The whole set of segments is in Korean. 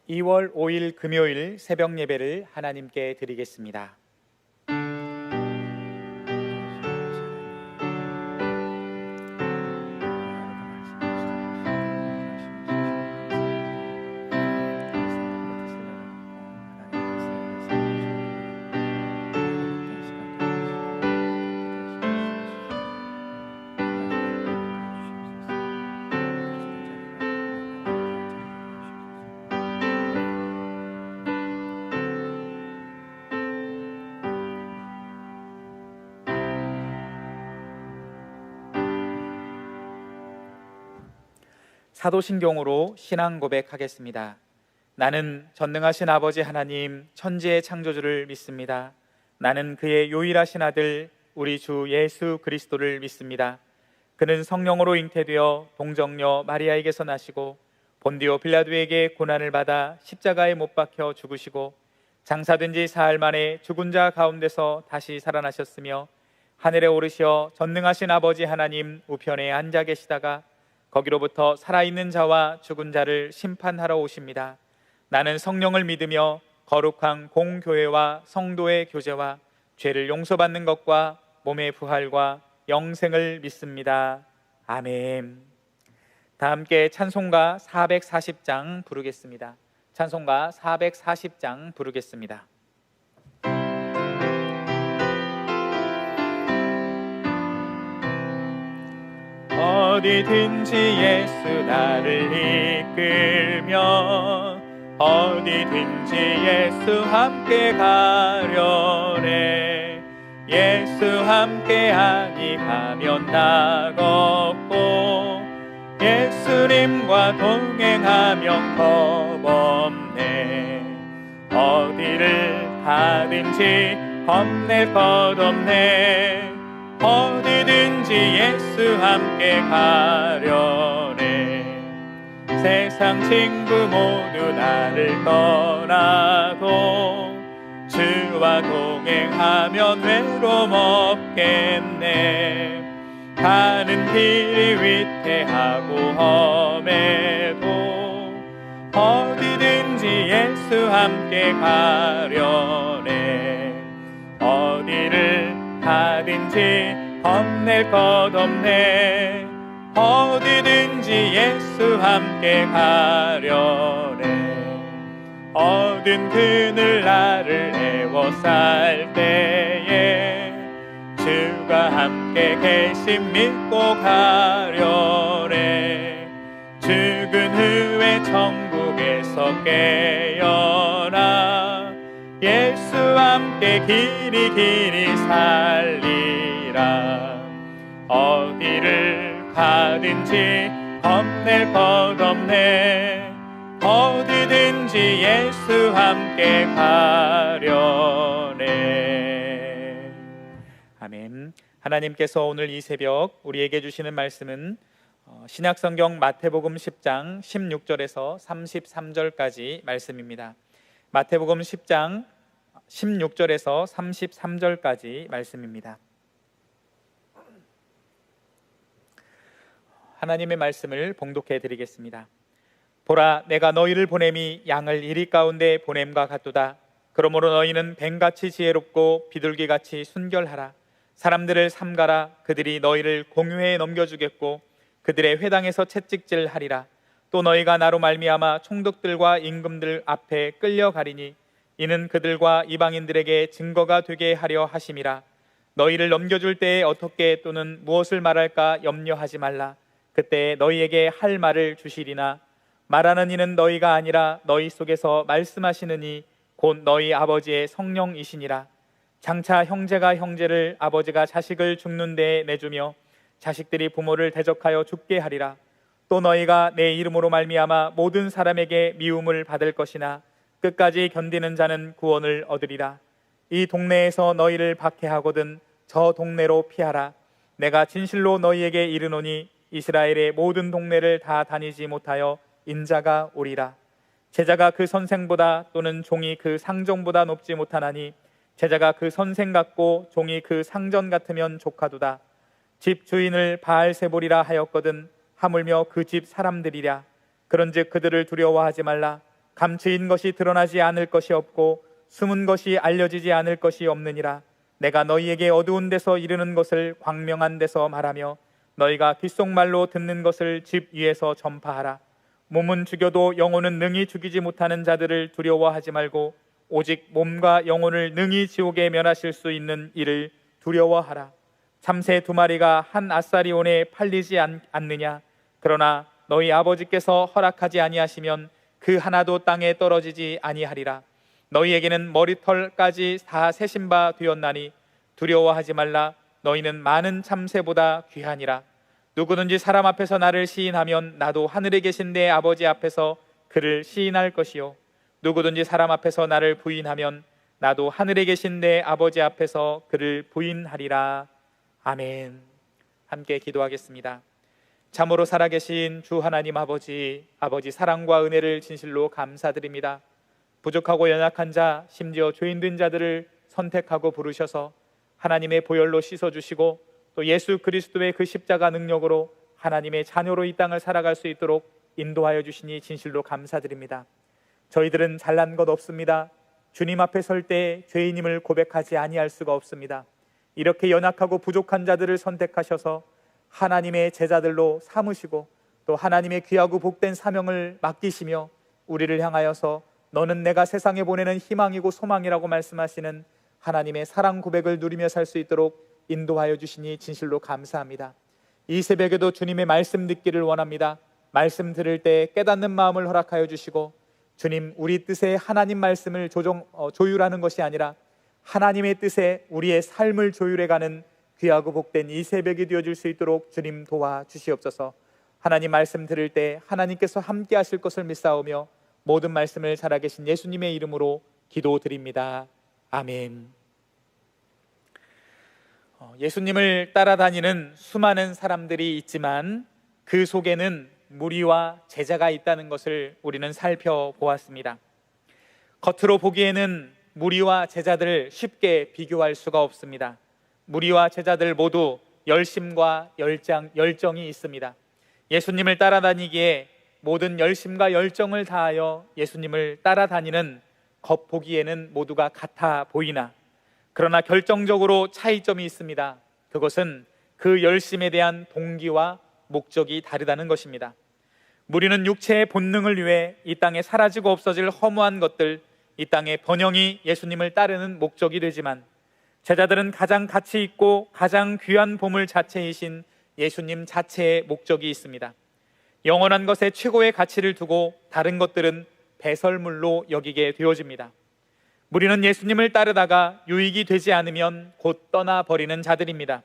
2월 5일 금요일 새벽 예배를 하나님께 드리겠습니다. 사도신경으로 신앙 고백하겠습니다. 나는 전능하신 아버지 하나님 천지의 창조주를 믿습니다. 나는 그의 유일하신 아들 우리 주 예수 그리스도를 믿습니다. 그는 성령으로 잉태되어 동정녀 마리아에게서 나시고 본디오 빌라도에게 고난을 받아 십자가에 못 박혀 죽으시고 장사된 지 사흘 만에 죽은 자 가운데서 다시 살아나셨으며 하늘에 오르시어 전능하신 아버지 하나님 우편에 앉아 계시다가 거기로부터 살아있는 자와 죽은 자를 심판하러 오십니다. 나는 성령을 믿으며 거룩한 공교회와 성도의 교제와 죄를 용서받는 것과 몸의 부활과 영생을 믿습니다. 아멘. 다 함께 찬송가 440장 부르겠습니다. 찬송가 440장 부르겠습니다. 어디든지 예수 나를 이끌며 어디든지 예수 함께 가려네. 예수 함께하니 가면 낙없고 예수님과 동행하면 겁없네. 어디를 가든지 겁낼 것 없네. 어디든지 예수 함께 가려네. 세상 친구 모두 나를 떠나고 주와 동행하면 외로움 없겠네. 가는 길이 위태하고 험해도 어디든지 예수 함께 가려네. 어디를 가든지 겁낼 것 없네. 어디든지 예수 함께 가려네. 어두운 그늘 나를 애워쌀 때에 주가 함께 계심 믿고 가려네. 죽은 후에 천국에서 깨어나 예수 함께 길이 살리라. 어디를 가든지 겁낼 것 없네. 어디든지 예수 함께 가려네. 아멘. 하나님께서 오늘 이 새벽 우리에게 주시는 말씀은 신약성경 마태복음 10장 16절에서 33절까지 말씀입니다. 마태복음 10장 16절에서 33절까지 말씀입니다. 하나님의 말씀을 봉독해 드리겠습니다. 보라, 내가 너희를 보냄이 양을 이리 가운데 보냄과 같도다. 그러므로 너희는 뱀같이 지혜롭고 비둘기같이 순결하라. 사람들을 삼가라. 그들이 너희를 공유해 넘겨주겠고 그들의 회당에서 채찍질하리라. 또 너희가 나로 말미암아 총독들과 임금들 앞에 끌려가리니 이는 그들과 이방인들에게 증거가 되게 하려 하심이라. 너희를 넘겨줄 때에 어떻게 또는 무엇을 말할까 염려하지 말라. 그때 너희에게 할 말을 주시리나 말하는 이는 너희가 아니라 너희 속에서 말씀하시는 이 곧 너희 아버지의 성령이시니라. 장차 형제가 형제를 아버지가 자식을 죽는 데에 내주며 자식들이 부모를 대적하여 죽게 하리라. 또 너희가 내 이름으로 말미암아 모든 사람에게 미움을 받을 것이나 끝까지 견디는 자는 구원을 얻으리라. 이 동네에서 너희를 박해하거든 저 동네로 피하라. 내가 진실로 너희에게 이르노니 이스라엘의 모든 동네를 다 다니지 못하여 인자가 오리라. 제자가 그 선생보다 또는 종이 그 상전보다 높지 못하나니 제자가 그 선생 같고 종이 그 상전 같으면 조카도다. 집 주인을 바알세볼이라 하였거든 하물며 그 집 사람들이랴. 그런즉 그들을 두려워하지 말라. 감추인 것이 드러나지 않을 것이 없고 숨은 것이 알려지지 않을 것이 없느니라. 내가 너희에게 어두운 데서 이르는 것을 광명한 데서 말하며 너희가 귓속말로 듣는 것을 집 위에서 전파하라. 몸은 죽여도 영혼은 능히 죽이지 못하는 자들을 두려워하지 말고 오직 몸과 영혼을 능히 지옥에 면하실 수 있는 이를 두려워하라. 참새 2마리가 한 아사리온에 팔리지 않느냐? 그러나 너희 아버지께서 허락하지 아니하시면 그 하나도 땅에 떨어지지 아니하리라. 너희에게는 머리털까지 다 세신 바 되었나니 두려워하지 말라. 너희는 많은 참새보다 귀하니라. 누구든지 사람 앞에서 나를 시인하면 나도 하늘에 계신 내 아버지 앞에서 그를 시인할 것이요 누구든지 사람 앞에서 나를 부인하면 나도 하늘에 계신 내 아버지 앞에서 그를 부인하리라. 아멘. 함께 기도하겠습니다. 참으로 살아계신 주 하나님 아버지 사랑과 은혜를 진실로 감사드립니다. 부족하고 연약한 자, 심지어 죄인된 자들을 선택하고 부르셔서 하나님의 보혈로 씻어주시고 또 예수 그리스도의 그 십자가 능력으로 하나님의 자녀로 이 땅을 살아갈 수 있도록 인도하여 주시니 진실로 감사드립니다. 저희들은 잘난 것 없습니다. 주님 앞에 설 때 죄인임을 고백하지 아니할 수가 없습니다. 이렇게 연약하고 부족한 자들을 선택하셔서 하나님의 제자들로 삼으시고 또 하나님의 귀하고 복된 사명을 맡기시며 우리를 향하여서 너는 내가 세상에 보내는 희망이고 소망이라고 말씀하시는 하나님의 사랑 고백을 누리며 살 수 있도록 인도하여 주시니 진실로 감사합니다. 이 새벽에도 주님의 말씀 듣기를 원합니다. 말씀 들을 때 깨닫는 마음을 허락하여 주시고 주님, 우리 뜻에 하나님 말씀을 조율하는 것이 아니라 하나님의 뜻에 우리의 삶을 조율해가는 귀하고 복된 이 새벽이 되어줄 수 있도록 주님 도와주시옵소서. 하나님 말씀 들을 때 하나님께서 함께 하실 것을 믿사오며 모든 말씀을 살아계신 예수님의 이름으로 기도드립니다. 아멘. 예수님을 따라다니는 수많은 사람들이 있지만 그 속에는 무리와 제자가 있다는 것을 우리는 살펴보았습니다. 겉으로 보기에는 무리와 제자들을 쉽게 비교할 수가 없습니다. 무리와 제자들 모두 열심과 열정이 있습니다. 예수님을 따라다니기에 모든 열심과 열정을 다하여 예수님을 따라다니는 겉보기에는 모두가 같아 보이나 그러나 결정적으로 차이점이 있습니다. 그것은 그 열심에 대한 동기와 목적이 다르다는 것입니다. 무리는 육체의 본능을 위해 이 땅에 사라지고 없어질 허무한 것들, 이 땅의 번영이 예수님을 따르는 목적이 되지만 제자들은 가장 가치 있고 가장 귀한 보물 자체이신 예수님 자체의 목적이 있습니다. 영원한 것에 최고의 가치를 두고 다른 것들은 배설물로 여기게 되어집니다. 우리는 예수님을 따르다가 유익이 되지 않으면 곧 떠나버리는 자들입니다.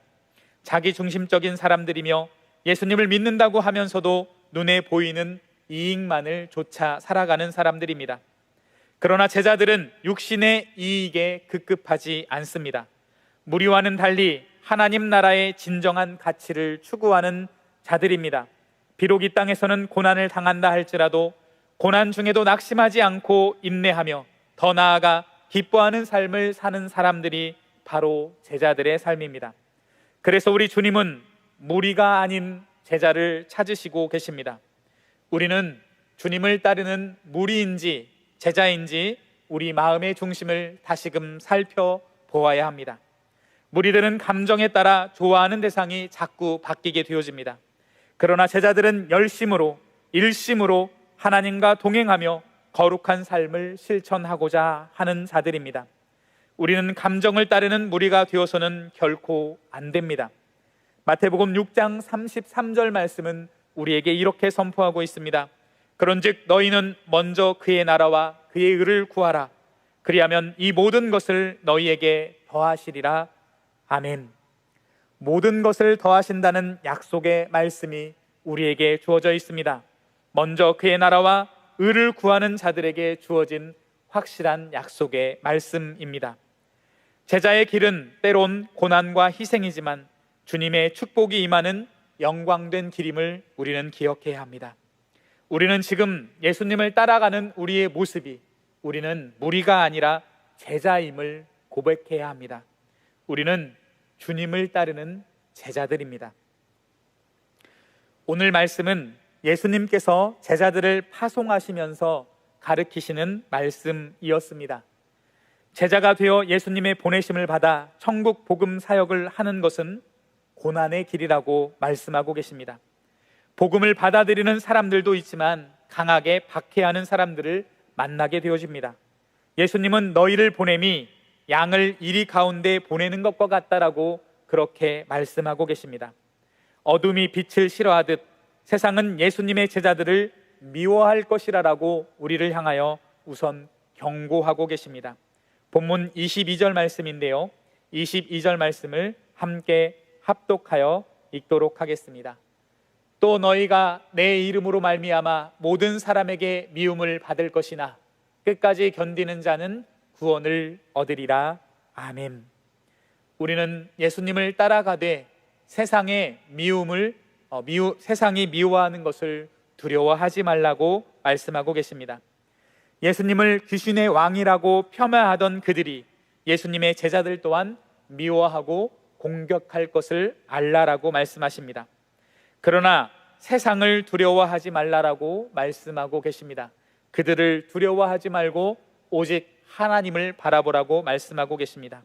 자기 중심적인 사람들이며 예수님을 믿는다고 하면서도 눈에 보이는 이익만을 쫓아 살아가는 사람들입니다. 그러나 제자들은 육신의 이익에 급급하지 않습니다. 무리와는 달리 하나님 나라의 진정한 가치를 추구하는 자들입니다. 비록 이 땅에서는 고난을 당한다 할지라도 고난 중에도 낙심하지 않고 인내하며 더 나아가 기뻐하는 삶을 사는 사람들이 바로 제자들의 삶입니다. 그래서 우리 주님은 무리가 아닌 제자를 찾으시고 계십니다. 우리는 주님을 따르는 무리인지 제자인지 우리 마음의 중심을 다시금 살펴보아야 합니다. 무리들은 감정에 따라 좋아하는 대상이 자꾸 바뀌게 되어집니다. 그러나 제자들은 열심으로 일심으로 하나님과 동행하며 거룩한 삶을 실천하고자 하는 자들입니다. 우리는 감정을 따르는 무리가 되어서는 결코 안 됩니다. 마태복음 6장 33절 말씀은 우리에게 이렇게 선포하고 있습니다. 그런즉 너희는 먼저 그의 나라와 그의 의를 구하라. 그리하면 이 모든 것을 너희에게 더하시리라. 아멘. 모든 것을 더하신다는 약속의 말씀이 우리에게 주어져 있습니다. 먼저 그의 나라와 의를 구하는 자들에게 주어진 확실한 약속의 말씀입니다. 제자의 길은 때론 고난과 희생이지만 주님의 축복이 임하는 영광된 길임을 우리는 기억해야 합니다. 우리는 지금 예수님을 따라가는 우리의 모습이 우리는 무리가 아니라 제자임을 고백해야 합니다. 우리는 주님을 따르는 제자들입니다. 오늘 말씀은 예수님께서 제자들을 파송하시면서 가르치시는 말씀이었습니다. 제자가 되어 예수님의 보내심을 받아 천국 복음 사역을 하는 것은 고난의 길이라고 말씀하고 계십니다. 복음을 받아들이는 사람들도 있지만 강하게 박해하는 사람들을 만나게 되어집니다. 예수님은 너희를 보냄이 양을 이리 가운데 보내는 것과 같다라고 그렇게 말씀하고 계십니다. 어둠이 빛을 싫어하듯 세상은 예수님의 제자들을 미워할 것이라고 우리를 향하여 우선 경고하고 계십니다. 본문 22절 말씀인데요, 22절 말씀을 함께 합독하여 읽도록 하겠습니다. 또 너희가 내 이름으로 말미암아 모든 사람에게 미움을 받을 것이나 끝까지 견디는 자는 구원을 얻으리라. 아멘. 우리는 예수님을 따라가되 세상의 세상이 미워하는 것을 두려워하지 말라고 말씀하고 계십니다. 예수님을 귀신의 왕이라고 폄하하던 그들이 예수님의 제자들 또한 미워하고 공격할 것을 알라라고 말씀하십니다. 그러나 세상을 두려워하지 말라라고 말씀하고 계십니다. 그들을 두려워하지 말고 오직 하나님을 바라보라고 말씀하고 계십니다.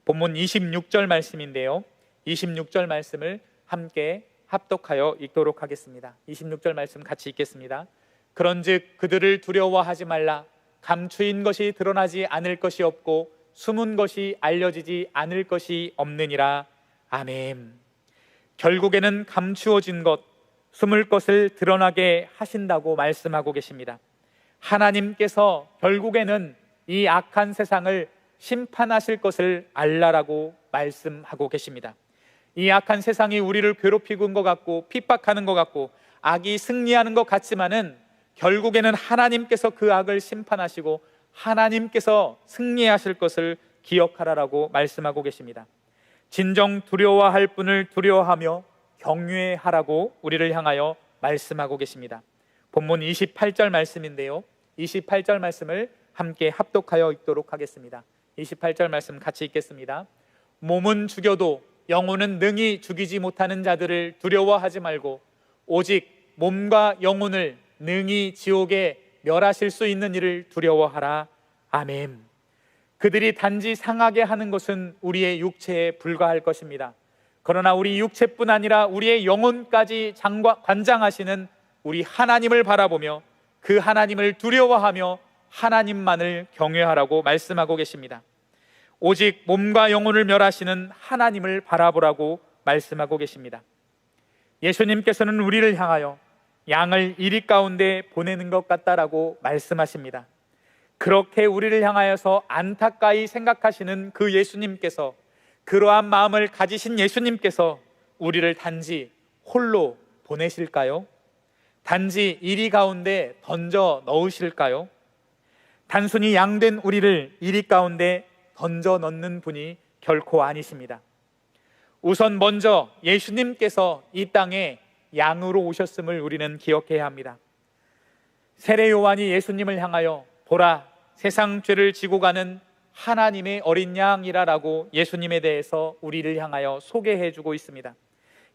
본문 26절 말씀인데요, 26절 말씀을 함께 합독하여 읽도록 하겠습니다. 26절 말씀 같이 읽겠습니다. 그런즉 그들을 두려워하지 말라. 감추인 것이 드러나지 않을 것이 없고 숨은 것이 알려지지 않을 것이 없느니라. 아멘. 결국에는 감추어진 것, 숨을 것을 드러나게 하신다고 말씀하고 계십니다. 하나님께서 결국에는 이 악한 세상을 심판하실 것을 알라라고 말씀하고 계십니다. 이 악한 세상이 우리를 괴롭히는 것 같고 핍박하는 것 같고 악이 승리하는 것 같지만은 결국에는 하나님께서 그 악을 심판하시고 하나님께서 승리하실 것을 기억하라라고 말씀하고 계십니다. 진정 두려워할 분을 두려워하며 경외하라고 우리를 향하여 말씀하고 계십니다. 본문 28절 말씀인데요, 28절 말씀을 함께 합독하여 읽도록 하겠습니다. 28절 말씀 같이 읽겠습니다. 몸은 죽여도 영혼은 능히 죽이지 못하는 자들을 두려워하지 말고 오직 몸과 영혼을 능히 지옥에 멸하실 수 있는 이를 두려워하라. 아멘. 그들이 단지 상하게 하는 것은 우리의 육체에 불과할 것입니다. 그러나 우리 육체뿐 아니라 우리의 영혼까지 관장하시는 우리 하나님을 바라보며 그 하나님을 두려워하며 하나님만을 경외하라고 말씀하고 계십니다. 오직 몸과 영혼을 멸하시는 하나님을 바라보라고 말씀하고 계십니다. 예수님께서는 우리를 향하여 양을 이리 가운데 보내는 것 같다라고 말씀하십니다. 그렇게 우리를 향하여서 안타까이 생각하시는 그 예수님께서, 그러한 마음을 가지신 예수님께서 우리를 단지 홀로 보내실까요? 단지 이리 가운데 던져 넣으실까요? 단순히 양된 우리를 이리 가운데 던져 넣는 분이 결코 아니십니다. 우선 먼저 예수님께서 이 땅에 양으로 오셨음을 우리는 기억해야 합니다. 세례 요한이 예수님을 향하여 보라, 세상 죄를 지고 가는 하나님의 어린 양이라라고 예수님에 대해서 우리를 향하여 소개해 주고 있습니다.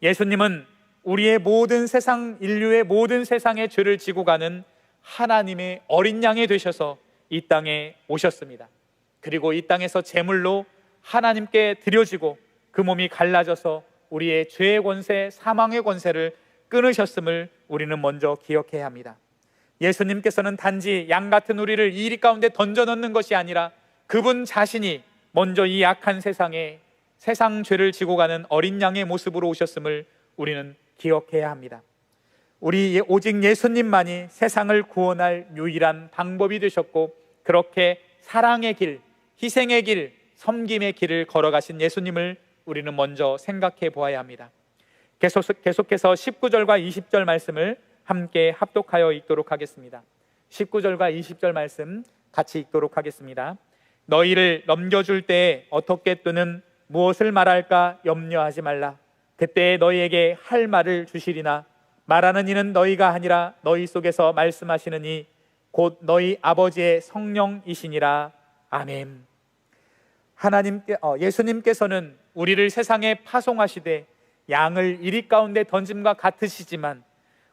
예수님은 우리의 모든 세상, 인류의 모든 세상의 죄를 지고 가는 하나님의 어린 양이 되셔서 이 땅에 오셨습니다. 그리고 이 땅에서 제물로 하나님께 드려지고 그 몸이 갈라져서 우리의 죄의 권세, 사망의 권세를 끊으셨음을 우리는 먼저 기억해야 합니다. 예수님께서는 단지 양 같은 우리를 이리 가운데 던져 넣는 것이 아니라 그분 자신이 먼저 이 악한 세상에 세상 죄를 지고 가는 어린 양의 모습으로 오셨음을 우리는 기억해야 합니다. 오직 예수님만이 세상을 구원할 유일한 방법이 되셨고, 그렇게 사랑의 길, 희생의 길, 섬김의 길을 걸어가신 예수님을 우리는 먼저 생각해 보아야 합니다. 계속해서 19절과 20절 말씀을 함께 합독하여 읽도록 하겠습니다. 19절과 20절 말씀 같이 읽도록 하겠습니다. 너희를 넘겨줄 때에 어떻게 또는 무엇을 말할까 염려하지 말라. 그때 너희에게 할 말을 주시리나 말하는 이는 너희가 아니라 너희 속에서 말씀하시는 이 곧 너희 아버지의 성령이시니라. 아멘. 예수님께서는 우리를 세상에 파송하시되 양을 이리 가운데 던짐과 같으시지만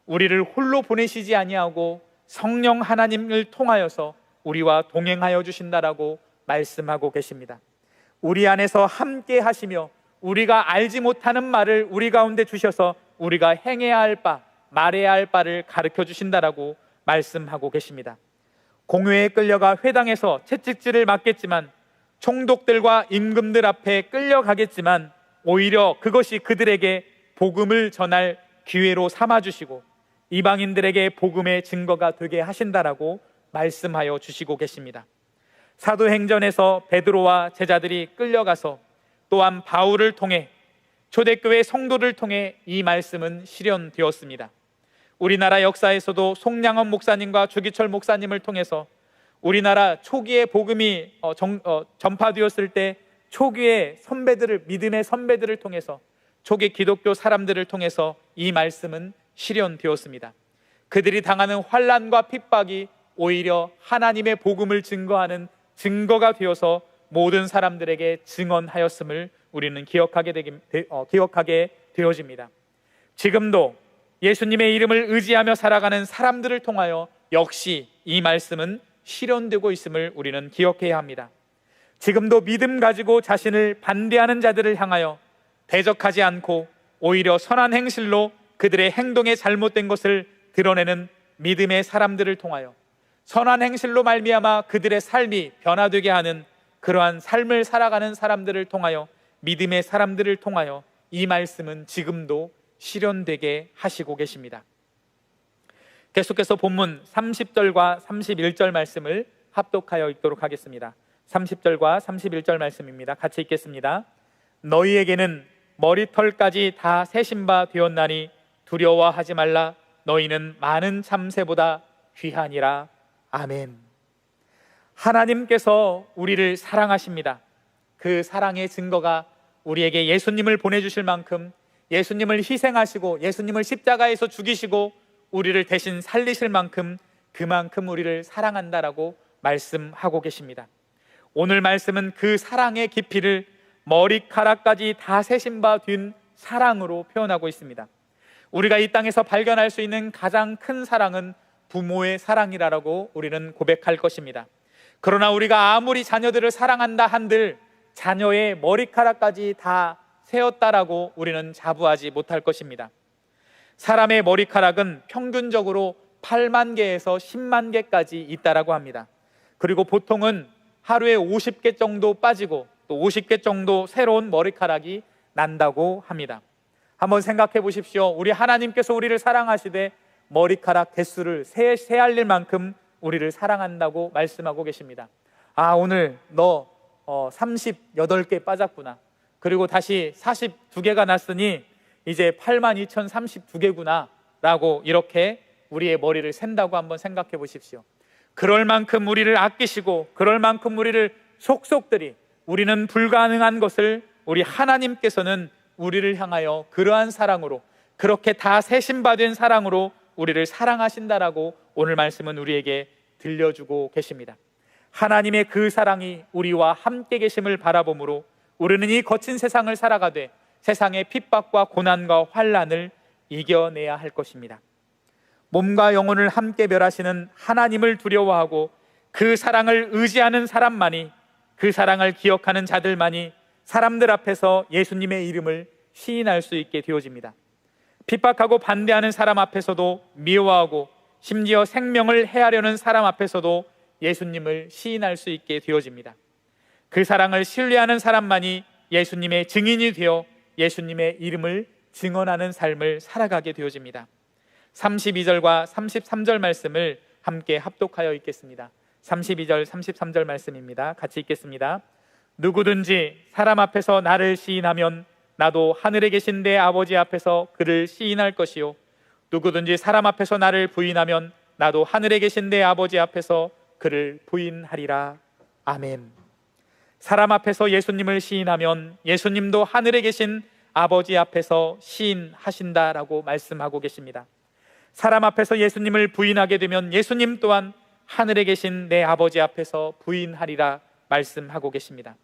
우리를 홀로 보내시지 아니하고 성령 하나님을 통하여서 우리와 동행하여 주신다라고 말씀하고 계십니다. 우리 안에서 함께 하시며 우리가 알지 못하는 말을 우리 가운데 주셔서 우리가 행해야 할 바, 말해야 할 바를 가르쳐 주신다라고 말씀하고 계십니다. 공회에 끌려가 회당에서 채찍질을 맞겠지만, 총독들과 임금들 앞에 끌려가겠지만, 오히려 그것이 그들에게 복음을 전할 기회로 삼아주시고 이방인들에게 복음의 증거가 되게 하신다라고 말씀하여 주시고 계십니다. 사도행전에서 베드로와 제자들이 끌려가서, 또한 바울을 통해, 초대교회 성도를 통해 이 말씀은 실현되었습니다. 우리나라 역사에서도 송량원 목사님과 주기철 목사님을 통해서 우리나라 초기에 복음이 전파되었을 때 초기의 선배들을, 믿음의 선배들을 통해서, 초기 기독교 사람들을 통해서 이 말씀은 실현되었습니다. 그들이 당하는 환난과 핍박이 오히려 하나님의 복음을 증거하는 증거가 되어서 모든 사람들에게 증언하였음을 우리는 기억하게 되어집니다. 지금도 예수님의 이름을 의지하며 살아가는 사람들을 통하여 역시 이 말씀은 실현되고 있음을 우리는 기억해야 합니다. 지금도 믿음 가지고 자신을 반대하는 자들을 향하여 대적하지 않고 오히려 선한 행실로 그들의 행동에 잘못된 것을 드러내는 믿음의 사람들을 통하여, 선한 행실로 말미암아 그들의 삶이 변화되게 하는 그러한 삶을 살아가는 사람들을 통하여, 믿음의 사람들을 통하여 이 말씀은 지금도 실현되게 하시고 계십니다. 계속해서 본문 30절과 31절 말씀을 합독하여 읽도록 하겠습니다. 30절과 31절 말씀입니다. 같이 읽겠습니다. 너희에게는 머리털까지 다 세신 바 되었나니 두려워하지 말라. 너희는 많은 참새보다 귀하니라. 아멘. 하나님께서 우리를 사랑하십니다. 그 사랑의 증거가 우리에게 예수님을 보내주실 만큼, 예수님을 희생하시고 예수님을 십자가에서 죽이시고 우리를 대신 살리실 만큼, 그만큼 우리를 사랑한다라고 말씀하고 계십니다. 오늘 말씀은 그 사랑의 깊이를 머리카락까지 다 세신 바 된 사랑으로 표현하고 있습니다. 우리가 이 땅에서 발견할 수 있는 가장 큰 사랑은 부모의 사랑이라고 우리는 고백할 것입니다. 그러나 우리가 아무리 자녀들을 사랑한다 한들 자녀의 머리카락까지 다 세었다라고 우리는 자부하지 못할 것입니다. 사람의 머리카락은 평균적으로 8만 개에서 10만 개까지 있다라고 합니다. 그리고 보통은 하루에 50개 정도 빠지고 또 50개 정도 새로운 머리카락이 난다고 합니다. 한번 생각해 보십시오. 우리 하나님께서 우리를 사랑하시되 머리카락 개수를 세알릴 만큼 우리를 사랑한다고 말씀하고 계십니다. 아, 오늘 너 38개 빠졌구나. 그리고 다시 42개가 났으니 이제 82,032개구나 라고 이렇게 우리의 머리를 센다고 한번 생각해 보십시오. 그럴 만큼 우리를 아끼시고, 그럴 만큼 우리를 속속들이, 우리는 불가능한 것을 우리 하나님께서는 우리를 향하여 그러한 사랑으로, 그렇게 다 세심받은 사랑으로 우리를 사랑하신다라고 오늘 말씀은 우리에게 들려주고 계십니다. 하나님의 그 사랑이 우리와 함께 계심을 바라보므로 우리는 이 거친 세상을 살아가되 세상의 핍박과 고난과 환난을 이겨내야 할 것입니다. 몸과 영혼을 함께 멸하시는 하나님을 두려워하고 그 사랑을 의지하는 사람만이, 그 사랑을 기억하는 자들만이 사람들 앞에서 예수님의 이름을 시인할 수 있게 되어집니다. 핍박하고 반대하는 사람 앞에서도 미워하고 심지어 생명을 해하려는 사람 앞에서도 예수님을 시인할 수 있게 되어집니다. 그 사랑을 신뢰하는 사람만이 예수님의 증인이 되어 예수님의 이름을 증언하는 삶을 살아가게 되어집니다. 32절과 33절 말씀을 함께 합독하여 읽겠습니다. 32절, 33절 말씀입니다. 같이 읽겠습니다. 누구든지 사람 앞에서 나를 시인하면 나도 하늘에 계신 내 아버지 앞에서 그를 시인할 것이요, 누구든지 사람 앞에서 나를 부인하면 나도 하늘에 계신 내 아버지 앞에서 그를 부인하리라. 아멘. 사람 앞에서 예수님을 시인하면 예수님도 하늘에 계신 아버지 앞에서 시인하신다라고 말씀하고 계십니다. 사람 앞에서 예수님을 부인하게 되면 예수님 또한 하늘에 계신 내 아버지 앞에서 부인하리라 말씀하고 계십니다.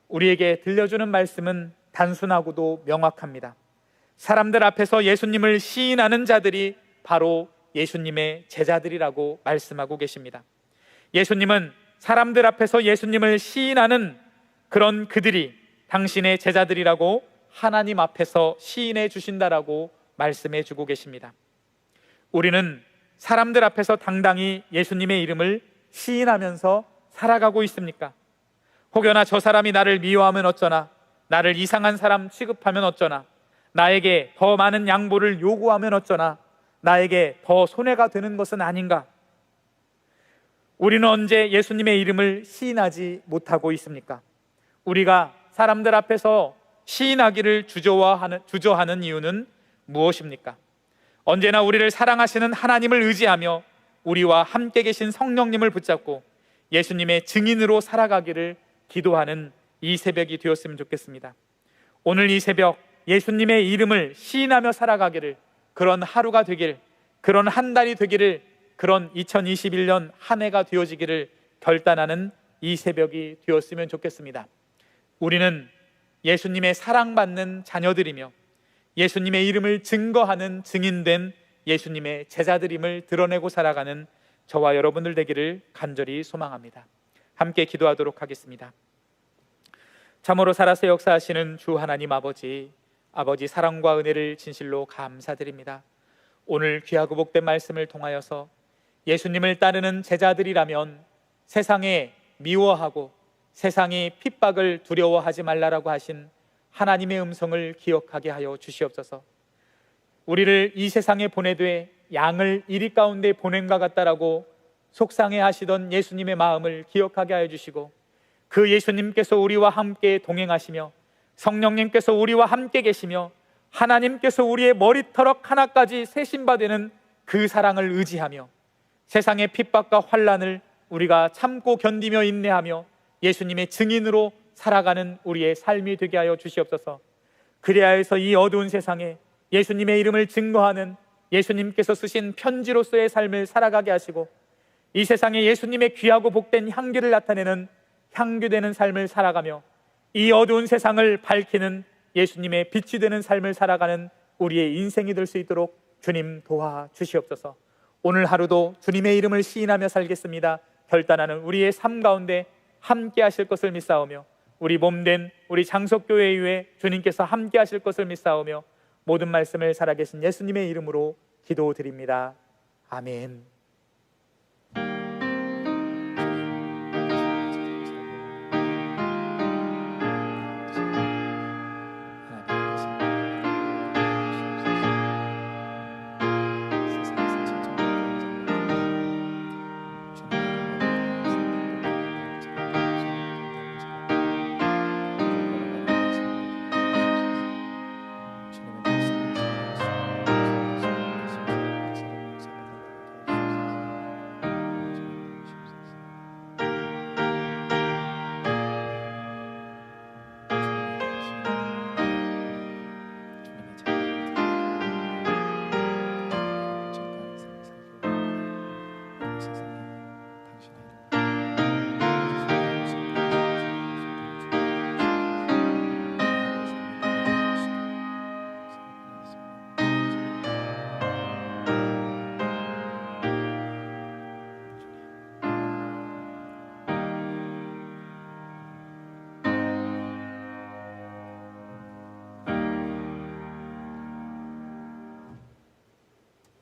우리에게 들려주는 말씀은 단순하고도 명확합니다. 사람들 앞에서 예수님을 시인하는 자들이 바로 예수님의 제자들이라고 말씀하고 계십니다. 예수님은 사람들 앞에서 예수님을 시인하는 그런 그들이 당신의 제자들이라고 하나님 앞에서 시인해 주신다라고 말씀해 주고 계십니다. 우리는 사람들 앞에서 당당히 예수님의 이름을 시인하면서 살아가고 있습니까? 혹여나 저 사람이 나를 미워하면 어쩌나, 나를 이상한 사람 취급하면 어쩌나, 나에게 더 많은 양보를 요구하면 어쩌나, 나에게 더 손해가 되는 것은 아닌가? 우리는 언제 예수님의 이름을 시인하지 못하고 있습니까? 우리가 사람들 앞에서 시인하기를 주저하는 이유는 무엇입니까? 언제나 우리를 사랑하시는 하나님을 의지하며 우리와 함께 계신 성령님을 붙잡고 예수님의 증인으로 살아가기를 기도하는 이 새벽이 되었으면 좋겠습니다. 오늘 이 새벽 예수님의 이름을 시인하며 살아가기를, 그런 하루가 되길, 그런 한 달이 되기를, 그런 2021년 한 해가 되어지기를 결단하는 이 새벽이 되었으면 좋겠습니다. 우리는 예수님의 사랑받는 자녀들이며 예수님의 이름을 증거하는 증인된 예수님의 제자들임을 드러내고 살아가는 저와 여러분들 되기를 간절히 소망합니다. 함께 기도하도록 하겠습니다. 참으로 살아서 역사하시는 주 하나님 아버지 사랑과 은혜를 진실로 감사드립니다. 오늘 귀하고 복된 말씀을 통하여서 예수님을 따르는 제자들이라면 세상에 미워하고 세상이 핍박을 두려워하지 말라라고 하신 하나님의 음성을 기억하게 하여 주시옵소서. 우리를 이 세상에 보내되 양을 이리 가운데 보냄과 같다라고 속상해 하시던 예수님의 마음을 기억하게 하여 주시고, 그 예수님께서 우리와 함께 동행하시며 성령님께서 우리와 함께 계시며 하나님께서 우리의 머리털럭 하나까지 세심받는 그 사랑을 의지하며 세상의 핍박과 환난을 우리가 참고 견디며 인내하며 예수님의 증인으로 살아가는 우리의 삶이 되게 하여 주시옵소서. 그래야 해서 이 어두운 세상에 예수님의 이름을 증거하는 예수님께서 쓰신 편지로서의 삶을 살아가게 하시고, 이 세상에 예수님의 귀하고 복된 향기를 나타내는 향기되는 삶을 살아가며 이 어두운 세상을 밝히는 예수님의 빛이 되는 삶을 살아가는 우리의 인생이 될 수 있도록 주님 도와주시옵소서. 오늘 하루도 주님의 이름을 시인하며 살겠습니다 결단하는 우리의 삶 가운데 함께 하실 것을 믿사오며, 우리 몸된 우리 장석교회 위에 주님께서 함께 하실 것을 믿사오며, 모든 말씀을 살아계신 예수님의 이름으로 기도드립니다. 아멘.